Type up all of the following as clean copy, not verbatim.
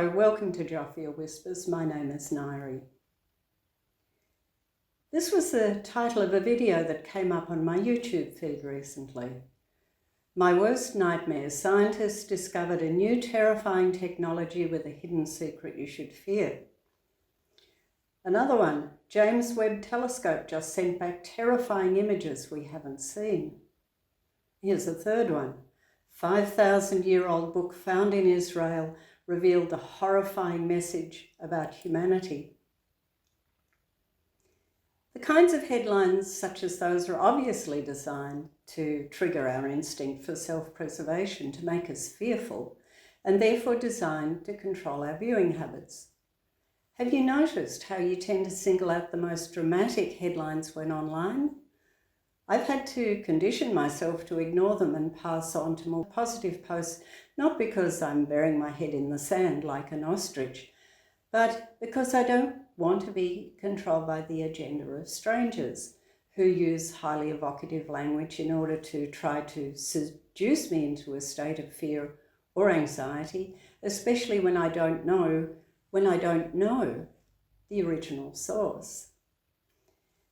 Hello, welcome to Joffier Whispers. My name is Nairi. This was the title of a video that came up on my YouTube feed recently. My worst nightmare: scientists discovered a new terrifying technology with a hidden secret you should fear. Another one: James Webb Telescope just sent back terrifying images we haven't seen. Here's a third one: 5,000-year-old book found in Israel revealed a horrifying message about humanity. The kinds of headlines such as those are obviously designed to trigger our instinct for self-preservation, to make us fearful, and therefore designed to control our viewing habits. Have you noticed how you tend to single out the most dramatic headlines when online? I've had to condition myself to ignore them and pass on to more positive posts, not because I'm burying my head in the sand like an ostrich, but because I don't want to be controlled by the agenda of strangers who use highly evocative language in order to try to seduce me into a state of fear or anxiety, especially when I don't know the original source.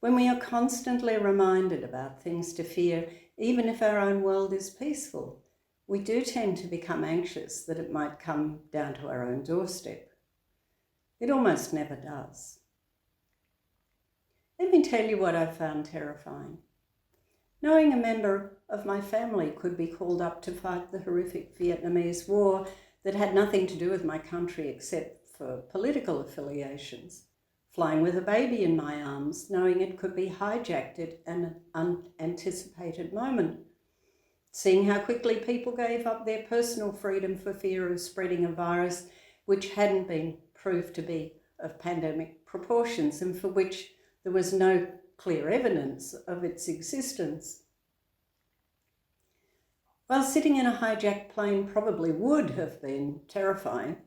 When we are constantly reminded about things to fear, even if our own world is peaceful, we do tend to become anxious that it might come down to our own doorstep. It almost never does. Let me tell you what I found terrifying. Knowing a member of my family could be called up to fight the horrific Vietnamese War that had nothing to do with my country except for political affiliations. Flying with a baby in my arms, knowing it could be hijacked at an unanticipated moment. Seeing how quickly people gave up their personal freedom for fear of spreading a virus which hadn't been proved to be of pandemic proportions and for which there was no clear evidence of its existence. While sitting in a hijacked plane probably would have been terrifying,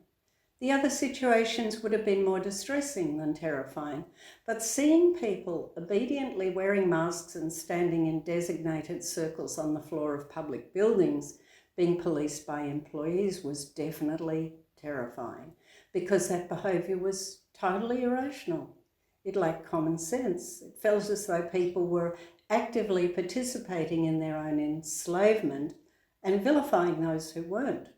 the other situations would have been more distressing than terrifying, but seeing people obediently wearing masks and standing in designated circles on the floor of public buildings being policed by employees was definitely terrifying, because that behaviour was totally irrational. It lacked common sense. It felt as though people were actively participating in their own enslavement and vilifying those who weren't.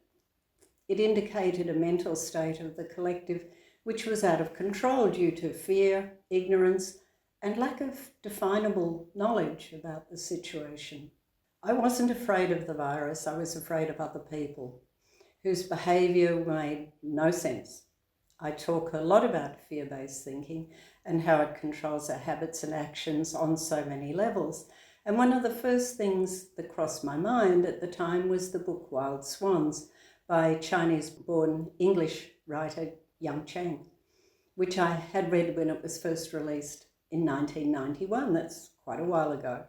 It indicated a mental state of the collective which was out of control due to fear, ignorance, and lack of definable knowledge about the situation. I wasn't afraid of the virus, I was afraid of other people whose behaviour made no sense. I talk a lot about fear-based thinking and how it controls our habits and actions on so many levels. And one of the first things that crossed my mind at the time was the book Swans by Chinese-born English writer Jung Chang, which I had read when it was first released in 1991. That's quite a while ago.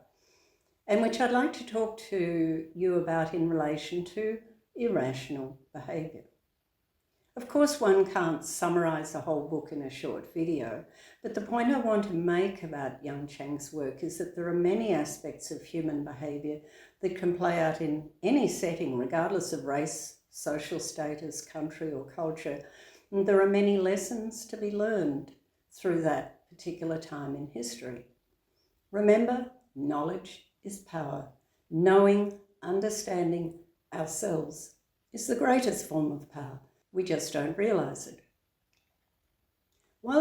And which I'd like to talk to you about in relation to irrational behaviour. Of course, one can't summarise a whole book in a short video, but the point I want to make about Jung Chang's work is that there are many aspects of human behaviour that can play out in any setting, regardless of race, social status, country or culture. And there are many lessons to be learned through that particular time in history. Remember, knowledge is power. Knowing, understanding ourselves is the greatest form of power. We just don't realise it.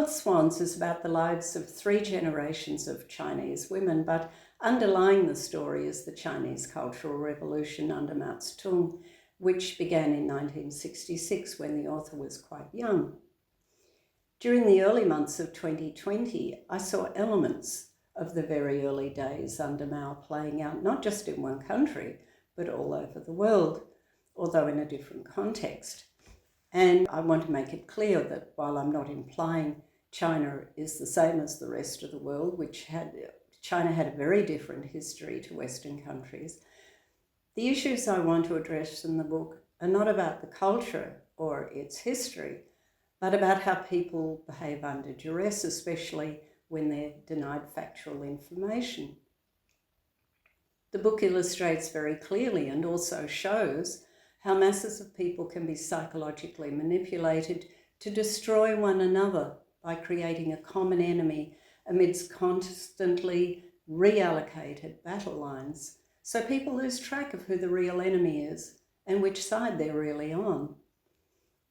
Swans is about the lives of 3 generations of Chinese women, but underlying the story is the Chinese Cultural Revolution under Mao Zedong, which began in 1966 when the author was quite young. During the early months of 2020, I saw elements of the very early days under Mao playing out not just in one country, but all over the world, although in a different context. And I want to make it clear that while I'm not implying China is the same as the rest of the world, China had a very different history to Western countries, the issues I want to address in the book are not about the culture or its history, but about how people behave under duress, especially when they're denied factual information. The book illustrates very clearly and also shows how masses of people can be psychologically manipulated to destroy one another by creating a common enemy amidst constantly reallocated battle lines, so people lose track of who the real enemy is and which side they're really on.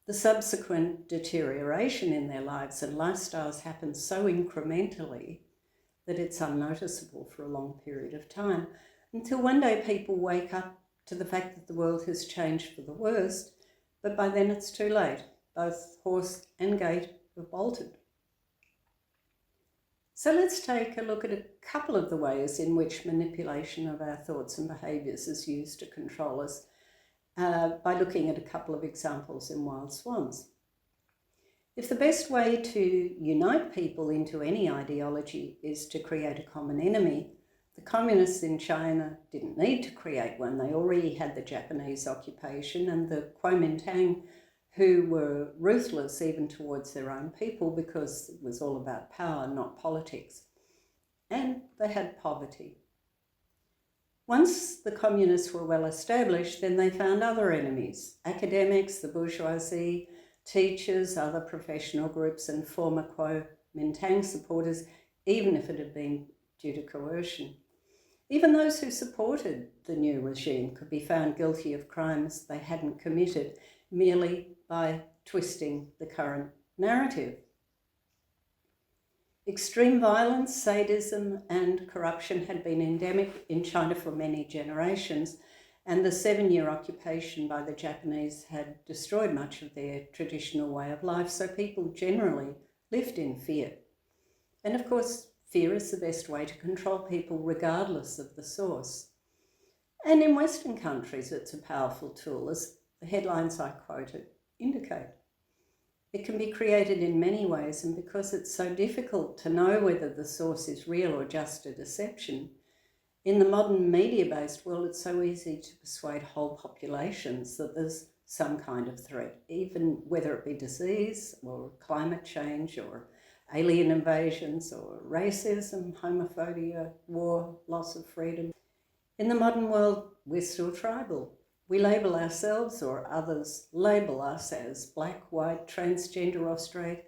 The subsequent deterioration in their lives and lifestyles happens so incrementally that it's unnoticeable for a long period of time, until one day people wake up to the fact that the world has changed for the worst, but by then it's too late. Both horse and gate have bolted. So let's take a look at a couple of the ways in which manipulation of our thoughts and behaviours is used to control us by looking at a couple of examples in Wild Swans. If the best way to unite people into any ideology is to create a common enemy, the communists in China didn't need to create one. They already had the Japanese occupation and the Kuomintang, who were ruthless even towards their own people because it was all about power, not politics. And they had poverty. Once the communists were well established, then they found other enemies: academics, the bourgeoisie, teachers, other professional groups, and former Kuomintang supporters, even if it had been due to coercion. Even those who supported the new regime could be found guilty of crimes they hadn't committed merely by twisting the current narrative. Extreme violence, sadism, and corruption had been endemic in China for many generations, and the 7-year occupation by the Japanese had destroyed much of their traditional way of life, so people generally lived in fear. And of course, fear is the best way to control people regardless of the source. And in Western countries, it's a powerful tool, as the headlines I quoted indicate. It can be created in many ways, and because it's so difficult to know whether the source is real or just a deception, in the modern media-based world, it's so easy to persuade whole populations that there's some kind of threat, even whether it be disease or climate change or alien invasions or racism, homophobia, war, loss of freedom. In the modern world, we're still tribal. We label ourselves or others label us as black, white, transgender or straight,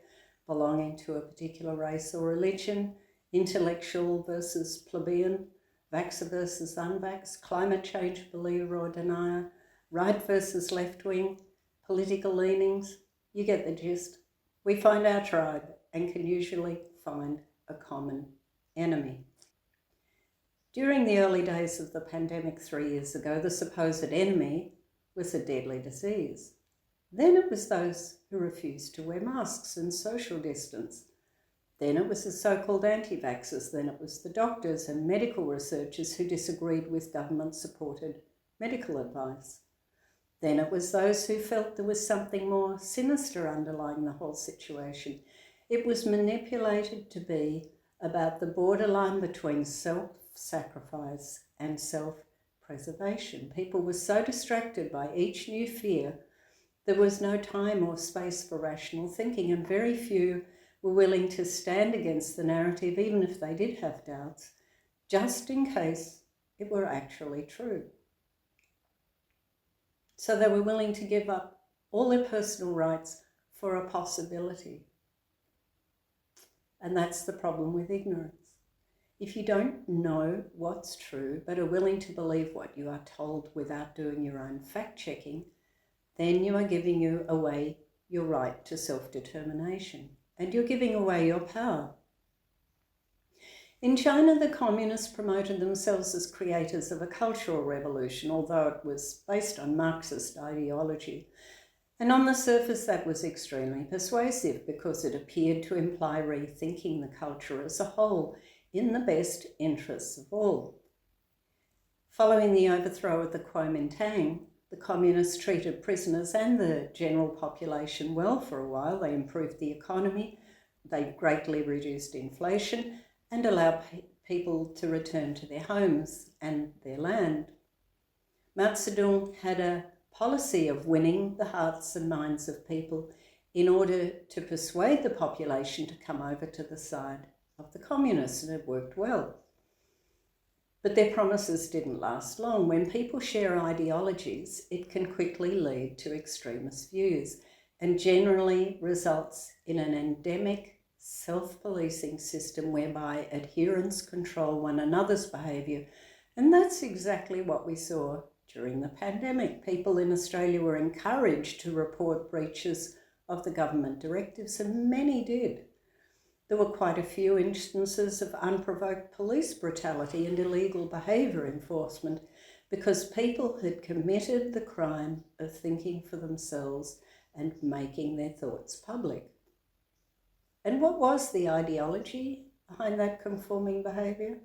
belonging to a particular race or religion, intellectual versus plebeian, vaxxer versus unvaxxed, climate change believer or denier, right versus left wing, political leanings. You get the gist. We find our tribe and can usually find a common enemy. During the early days of the pandemic 3 years ago, the supposed enemy was a deadly disease. Then it was those who refused to wear masks and social distance. Then it was the so-called anti-vaxxers. Then it was the doctors and medical researchers who disagreed with government-supported medical advice. Then it was those who felt there was something more sinister underlying the whole situation. It was manipulated to be about the borderline between self-sacrifice and self-preservation. People were so distracted by each new fear, there was no time or space for rational thinking, and very few were willing to stand against the narrative, even if they did have doubts, just in case it were actually true. So they were willing to give up all their personal rights for a possibility. And that's the problem with ignorance. If you don't know what's true, but are willing to believe what you are told without doing your own fact-checking, then you are giving away your right to self-determination, and you're giving away your power. In China, the communists promoted themselves as creators of a cultural revolution, although it was based on Marxist ideology. And on the surface, that was extremely persuasive because it appeared to imply rethinking the culture as a whole in the best interests of all. Following the overthrow of the Kuomintang, the communists treated prisoners and the general population well for a while. They improved the economy, they greatly reduced inflation, and allowed people to return to their homes and their land. Mao Zedong had a policy of winning the hearts and minds of people in order to persuade the population to come over to the side of the communists, and it worked well. But their promises didn't last long. When people share ideologies, it can quickly lead to extremist views and generally results in an endemic self-policing system whereby adherents control one another's behaviour. And that's exactly what we saw during the pandemic. People in Australia were encouraged to report breaches of the government directives, and many did. There were quite a few instances of unprovoked police brutality and illegal behaviour enforcement because people had committed the crime of thinking for themselves and making their thoughts public. And what was the ideology behind that conforming behaviour?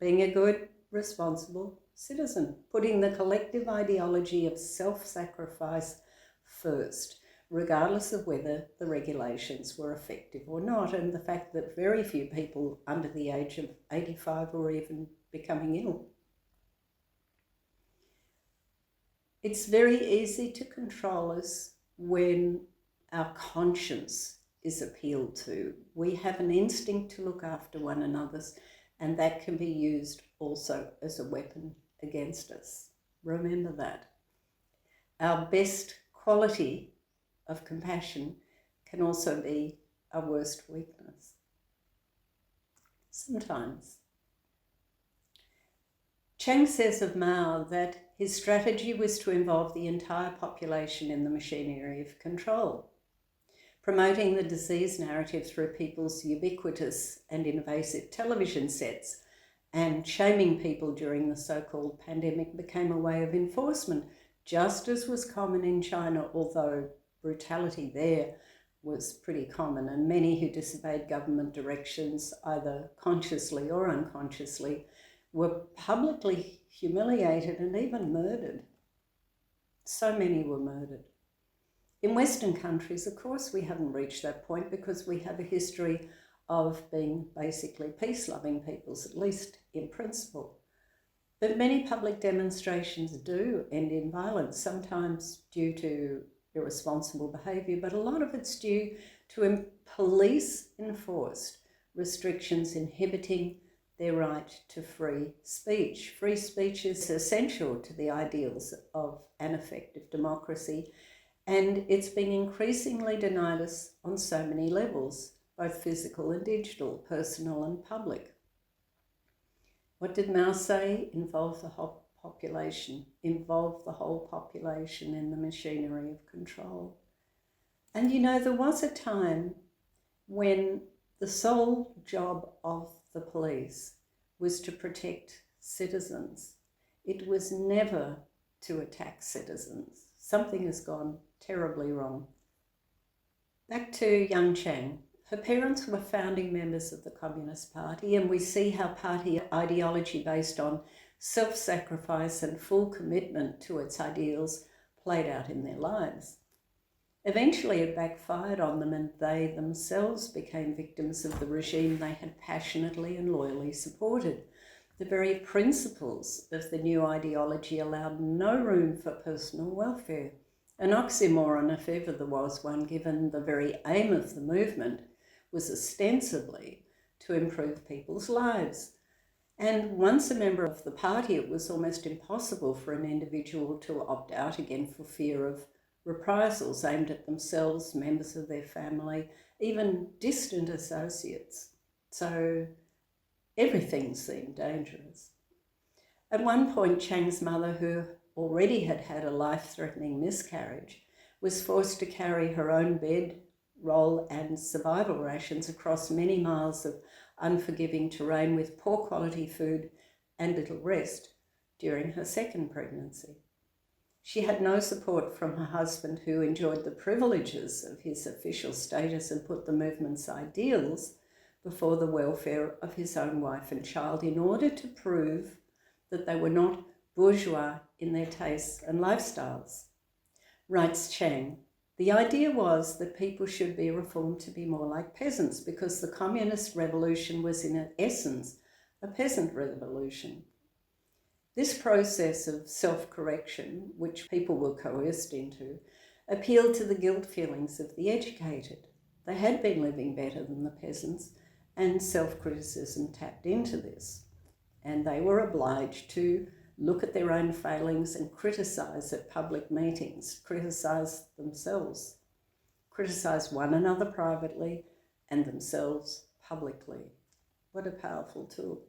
Being a good, responsible citizen, putting the collective ideology of self-sacrifice first, regardless of whether the regulations were effective or not, and the fact that very few people under the age of 85 were even becoming ill. It's very easy to control us when our conscience is appealed to. We have an instinct to look after one another's, and that can be used also as a weapon against us. Remember that. Our best quality of compassion can also be our worst weakness. Sometimes. Chang says of Mao that his strategy was to involve the entire population in the machinery of control, promoting the disease narrative through people's ubiquitous and invasive television sets, and shaming people during the so-called pandemic became a way of enforcement, just as was common in China, although brutality there was pretty common, and many who disobeyed government directions, either consciously or unconsciously, were publicly humiliated and even murdered. So many were murdered. In Western countries, of course, we haven't reached that point because we have a history of being basically peace-loving peoples, at least in principle. But many public demonstrations do end in violence, sometimes due to irresponsible behaviour, but a lot of it's due to police-enforced restrictions inhibiting their right to free speech. Free speech is essential to the ideals of an effective democracy, and it's been increasingly denied us on so many levels, both physical and digital, personal and public. What did Mao say? Involve the whole population. Involve the whole population in the machinery of control. And you know, there was a time when the sole job of the police was to protect citizens. It was never to attack citizens. Something has gone terribly wrong. Back to Jung Chang. Her parents were founding members of the Communist Party, and we see how party ideology based on self-sacrifice and full commitment to its ideals played out in their lives. Eventually it backfired on them, and they themselves became victims of the regime they had passionately and loyally supported. The very principles of the new ideology allowed no room for personal welfare. An oxymoron, if ever there was one, given the very aim of the movement was ostensibly to improve people's lives. And once a member of the party, it was almost impossible for an individual to opt out again for fear of reprisals aimed at themselves, members of their family, even distant associates. So everything seemed dangerous. At one point, Chang's mother, who already had had a life-threatening miscarriage, was forced to carry her own bed, roll and survival rations across many miles of unforgiving terrain with poor quality food and little rest during her second pregnancy. She had no support from her husband, who enjoyed the privileges of his official status and put the movement's ideals before the welfare of his own wife and child in order to prove that they were not bourgeois in their tastes and lifestyles. Writes Chang, the idea was that people should be reformed to be more like peasants because the communist revolution was in essence a peasant revolution. This process of self-correction, which people were coerced into, appealed to the guilt feelings of the educated. They had been living better than the peasants, and self-criticism tapped into this. and they were obliged to look at their own failings and criticise at public meetings, criticise themselves, criticise one another privately and themselves publicly. What a powerful tool.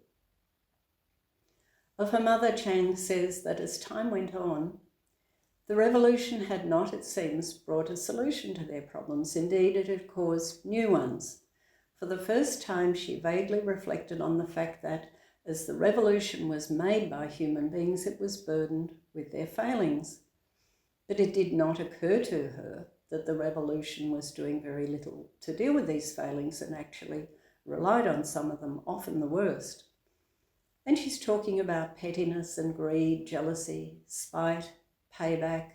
Of her mother, Chang says that as time went on, the revolution had not, it seems, brought a solution to their problems. Indeed, it had caused new ones. For the first time, she vaguely reflected on the fact that as the revolution was made by human beings, it was burdened with their failings. But it did not occur to her that the revolution was doing very little to deal with these failings and actually relied on some of them, often the worst. And she's talking about pettiness and greed, jealousy, spite, payback,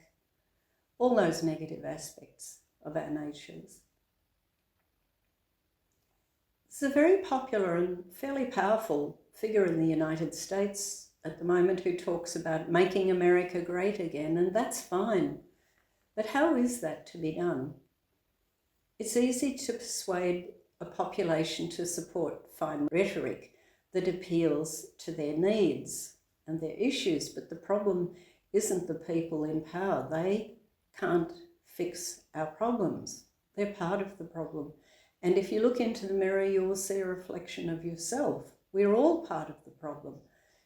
all those negative aspects of our natures. There's a very popular and fairly powerful figure in the United States at the moment who talks about making America great again, and that's fine. But how is that to be done? It's easy to persuade a population to support fine rhetoric that appeals to their needs and their issues, but the problem isn't the people in power. They can't fix our problems. They're part of the problem. And if you look into the mirror, you will see a reflection of yourself. We're all part of the problem,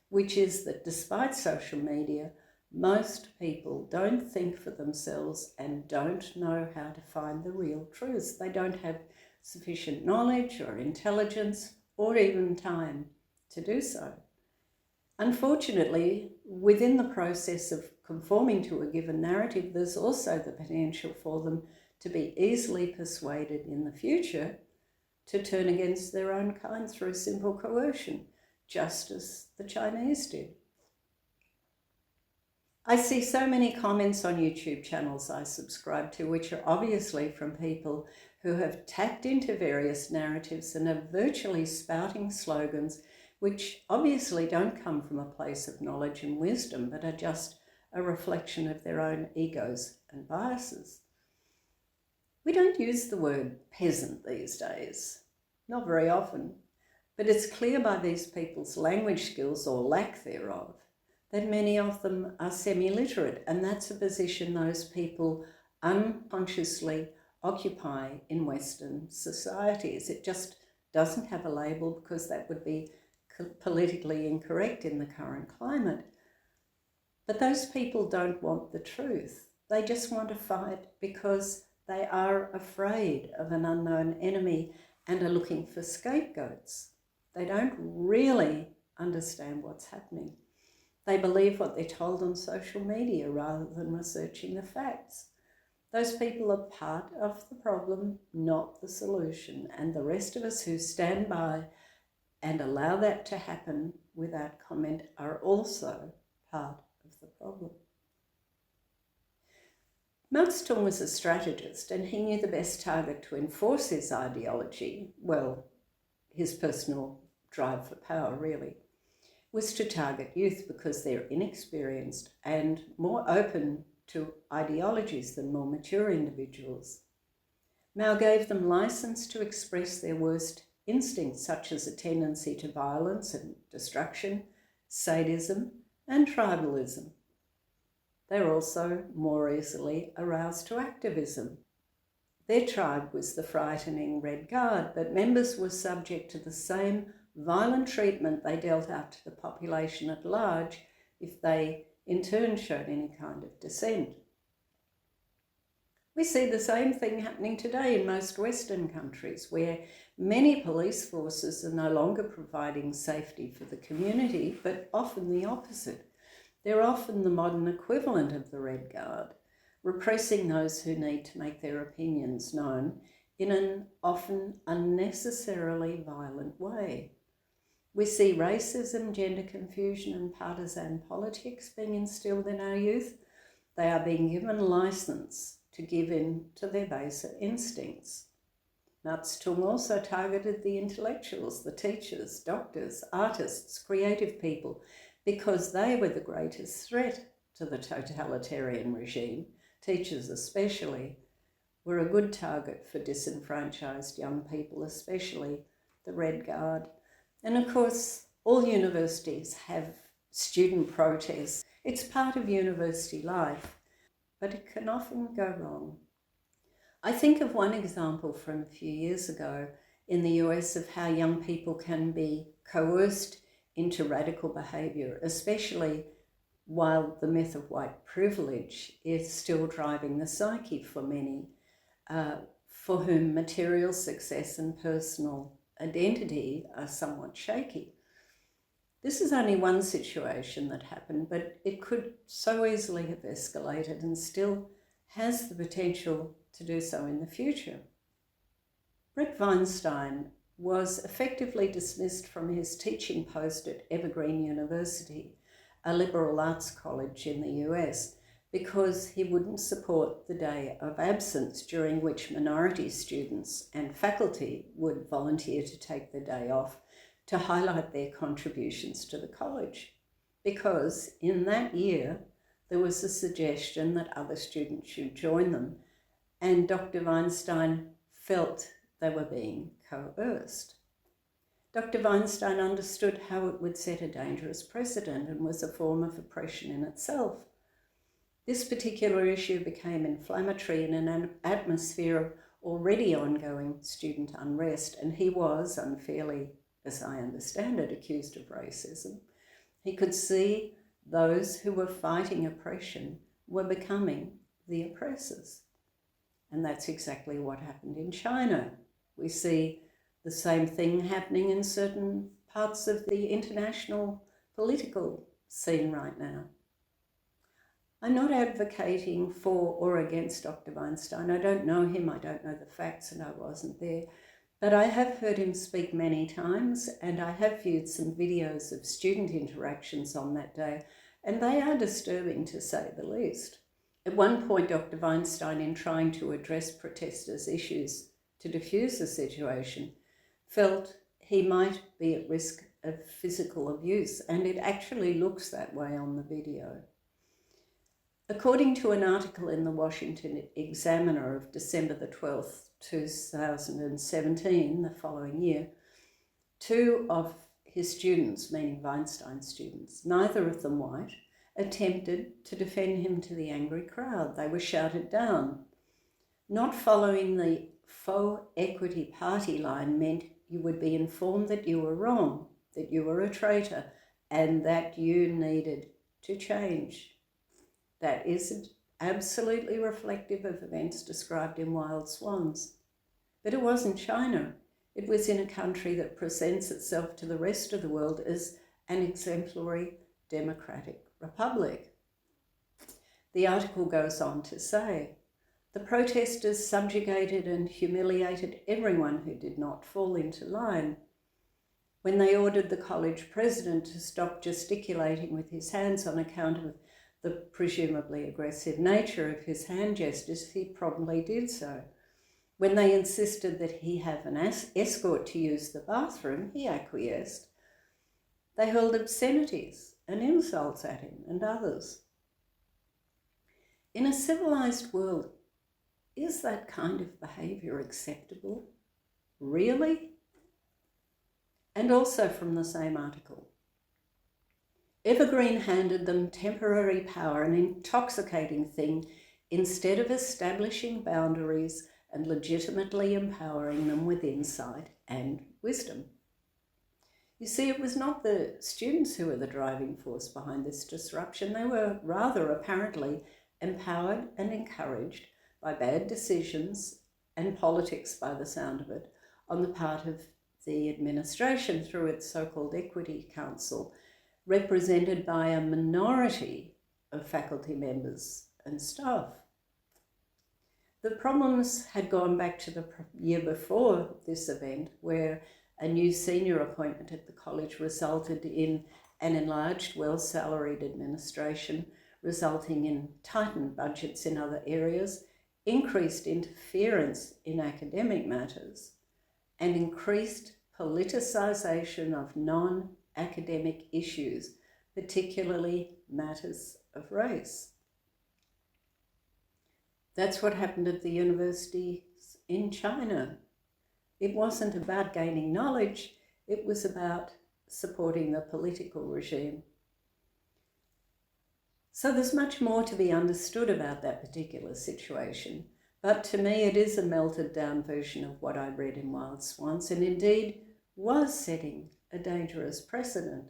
which is that despite social media, most people don't think for themselves and don't know how to find the real truths. They don't have sufficient knowledge or intelligence or even time to do so. Unfortunately, within the process of conforming to a given narrative, there's also the potential for them to be easily persuaded in the future to turn against their own kind through simple coercion, just as the Chinese did. I see so many comments on YouTube channels I subscribe to, which are obviously from people who have tapped into various narratives and are virtually spouting slogans which obviously don't come from a place of knowledge and wisdom, but are just a reflection of their own egos and biases. We don't use the word peasant these days, not very often, but it's clear by these people's language skills or lack thereof that many of them are semi-literate, and that's a position those people unconsciously occupy in Western societies. It just doesn't have a label because that would be politically incorrect in the current climate. But those people don't want the truth. They just want to fight because they are afraid of an unknown enemy and are looking for scapegoats. They don't really understand what's happening. They believe what they're told on social media rather than researching the facts. Those people are part of the problem, not the solution. And the rest of us who stand by and allow that to happen without comment are also part of the problem. Mao Zedong was a strategist, and he knew the best target to enforce his ideology, well, his personal drive for power really, was to target youth because they're inexperienced and more open to ideologies than more mature individuals. Mao gave them license to express their worst instincts, such as a tendency to violence and destruction, sadism, and tribalism. They're also more easily aroused to activism. Their tribe was the frightening Red Guard, but members were subject to the same violent treatment they dealt out to the population at large if they in turn showed any kind of dissent. We see the same thing happening today in most Western countries, where many police forces are no longer providing safety for the community, but often the opposite. They're often the modern equivalent of the Red Guard, repressing those who need to make their opinions known in an often unnecessarily violent way. We see racism, gender confusion, and partisan politics being instilled in our youth. They are being given license to give in to their baser instincts. Mao Zedong also targeted the intellectuals, the teachers, doctors, artists, creative people, because they were the greatest threat to the totalitarian regime. Teachers especially were a good target for disenfranchised young people, especially the Red Guard. And of course, All universities have student protests. It's part of university life, but it can often go wrong. I think of one example from a few years ago in the US of how young people can be coerced into radical behaviour, especially while the myth of white privilege is still driving the psyche for many, for whom material success and personal identity are somewhat shaky. This is only one situation that happened, but it could so easily have escalated and still has the potential to do so in the future. Brett Weinstein was effectively dismissed from his teaching post at Evergreen University, a liberal arts college in the US, because he wouldn't support the day of absence during which minority students and faculty would volunteer to take the day off to highlight their contributions to the college. Because in that year, there was a suggestion that other students should join them, and Dr. Weinstein felt they were being coerced. Dr. Weinstein understood how it would set a dangerous precedent and was a form of oppression in itself. This particular issue became inflammatory in an atmosphere of already ongoing student unrest, and he was unfairly, as I understand it, accused of racism. He could see those who were fighting oppression were becoming the oppressors. And that's exactly what happened in China. We see the same thing happening in certain parts of the international political scene right now. I'm not advocating for or against Dr. Weinstein. I don't know him, I don't know the facts, and I wasn't there. But I have heard him speak many times, and I have viewed some videos of student interactions on that day, and they are disturbing to say the least. At one point, Dr. Weinstein, in trying to address protesters' issues to diffuse the situation, felt he might be at risk of physical abuse, and it actually looks that way on the video. According to an article in the Washington Examiner of December the 12th, 2017, the following year, two of his students, meaning Weinstein's students, neither of them white, attempted to defend him to the angry crowd. They were shouted down. Not following the faux equity party line meant you would be informed that you were wrong, that you were a traitor, and that you needed to change. That is absolutely reflective of events described in Wild Swans. But it wasn't China. It was in a country that presents itself to the rest of the world as an exemplary democratic republic. The article goes on to say, the protesters subjugated and humiliated everyone who did not fall into line. When they ordered the college president to stop gesticulating with his hands on account of the presumably aggressive nature of his hand gestures, he promptly did so. When they insisted that he have an escort to use the bathroom, he acquiesced. They hurled obscenities and insults at him and others. In a civilized world, is that kind of behaviour acceptable? Really? And also from the same article. Evergreen handed them temporary power, an intoxicating thing, instead of establishing boundaries and legitimately empowering them with insight and wisdom. You see, it was not the students who were the driving force behind this disruption. They were rather apparently empowered and encouraged by bad decisions and politics, by the sound of it, on the part of the administration through its so-called Equity Council, represented by a minority of faculty members and staff. The problems had gone back to the year before this event, where a new senior appointment at the college resulted in an enlarged, well-salaried administration, resulting in tightened budgets in other areas, increased interference in academic matters, and increased politicisation of non-academic issues, particularly matters of race. That's what happened at the universities in China. It wasn't about gaining knowledge, it was about supporting the political regime. So there's much more to be understood about that particular situation, but to me it is a melted down version of what I read in Wild Swans, and indeed was setting a dangerous precedent.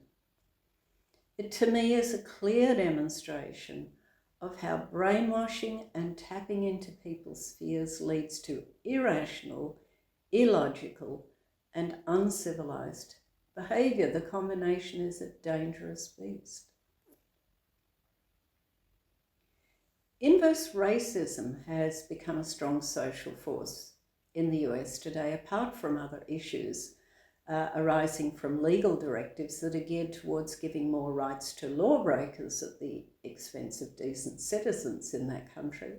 It to me is a clear demonstration of how brainwashing and tapping into people's fears leads to irrational, illogical, and uncivilized behaviour. The combination is a dangerous beast. Inverse racism has become a strong social force in the US today, apart from other issues arising from legal directives that are geared towards giving more rights to lawbreakers at the expense of decent citizens in that country.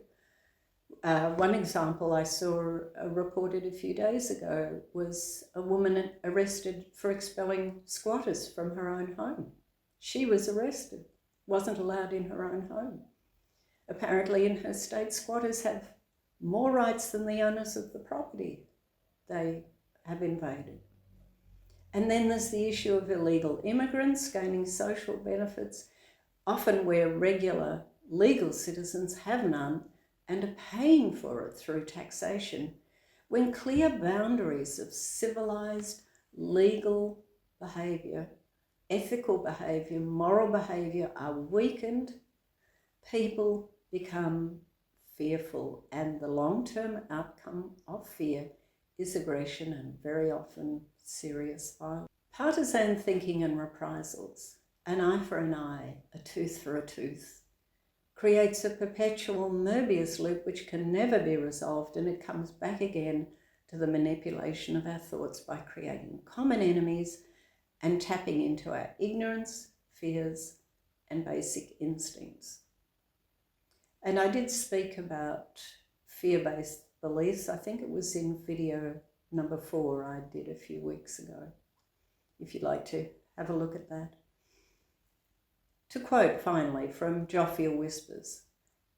One example I saw reported a few days ago was a woman arrested for expelling squatters from her own home. She was arrested, wasn't allowed in her own home. Apparently in her state, squatters have more rights than the owners of the property they have invaded. And then there's the issue of illegal immigrants gaining social benefits, often where regular legal citizens have none and are paying for it through taxation, when clear boundaries of civilised legal behaviour, ethical behaviour, moral behaviour are weakened, people become fearful, and the long-term outcome of fear is aggression and very often serious violence. Partisan thinking and reprisals, an eye for an eye, a tooth for a tooth, creates a perpetual Mobius loop which can never be resolved, and it comes back again to the manipulation of our thoughts by creating common enemies and tapping into our ignorance, fears, and basic instincts. And I did speak about fear-based beliefs. I think it was in video number 4 I did a few weeks ago, if you'd like to have a look at that. To quote finally from Joffia Whispers,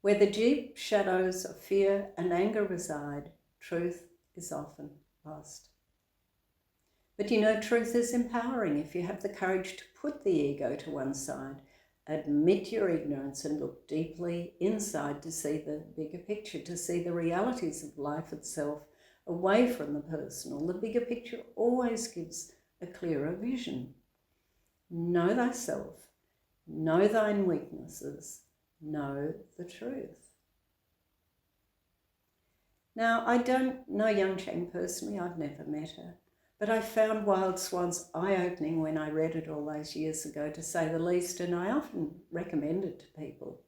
"Where the deep shadows of fear and anger reside, truth is often lost." But you know, truth is empowering if you have the courage to put the ego to one side, admit your ignorance, and look deeply inside to see the bigger picture, to see the realities of life itself away from the personal. The bigger picture always gives a clearer vision. Know thyself, know thine weaknesses, know the truth. Now, I don't know Jung Chang personally, I've never met her, but I found Wild Swans eye-opening when I read it all those years ago, to say the least, and I often recommend it to people.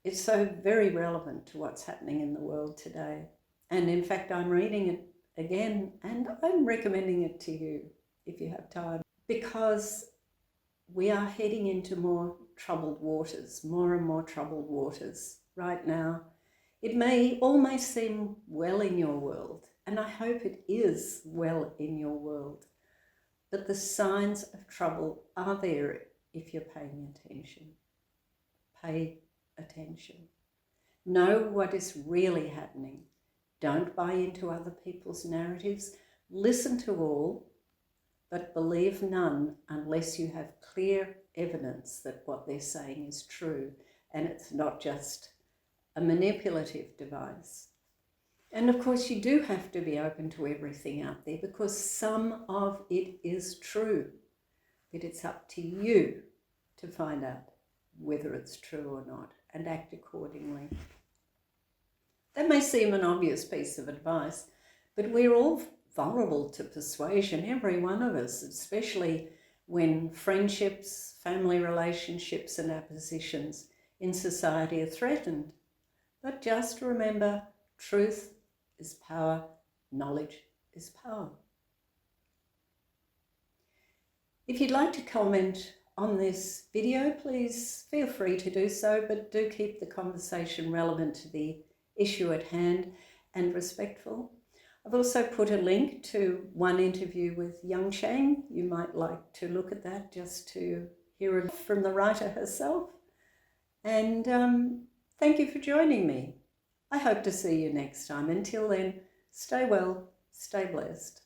It's so very relevant to what's happening in the world today. And in fact, I'm reading it again, and I'm recommending it to you if you have time, because we are heading into more troubled waters, more and more troubled waters right now. It may almost seem well in your world, and I hope it is well in your world, but the signs of trouble are there if you're paying attention. Pay attention. Know what is really happening. Don't buy into other people's narratives. Listen to all, but believe none unless you have clear evidence that what they're saying is true and it's not just a manipulative device. And of course, you do have to be open to everything out there, because some of it is true, but it's up to you to find out whether it's true or not and act accordingly. That may seem an obvious piece of advice, but we're all vulnerable to persuasion, every one of us, especially when friendships, family relationships, and our positions in society are threatened. But just remember, truth is power, knowledge is power. If you'd like to comment on this video, please feel free to do so, but do keep the conversation relevant to the issue at hand and respectful. I've also put a link to one interview with Jung Chang. You might like to look at that just to hear it from the writer herself. And thank you for joining me. I hope to see you next time. Until then, stay well, stay blessed.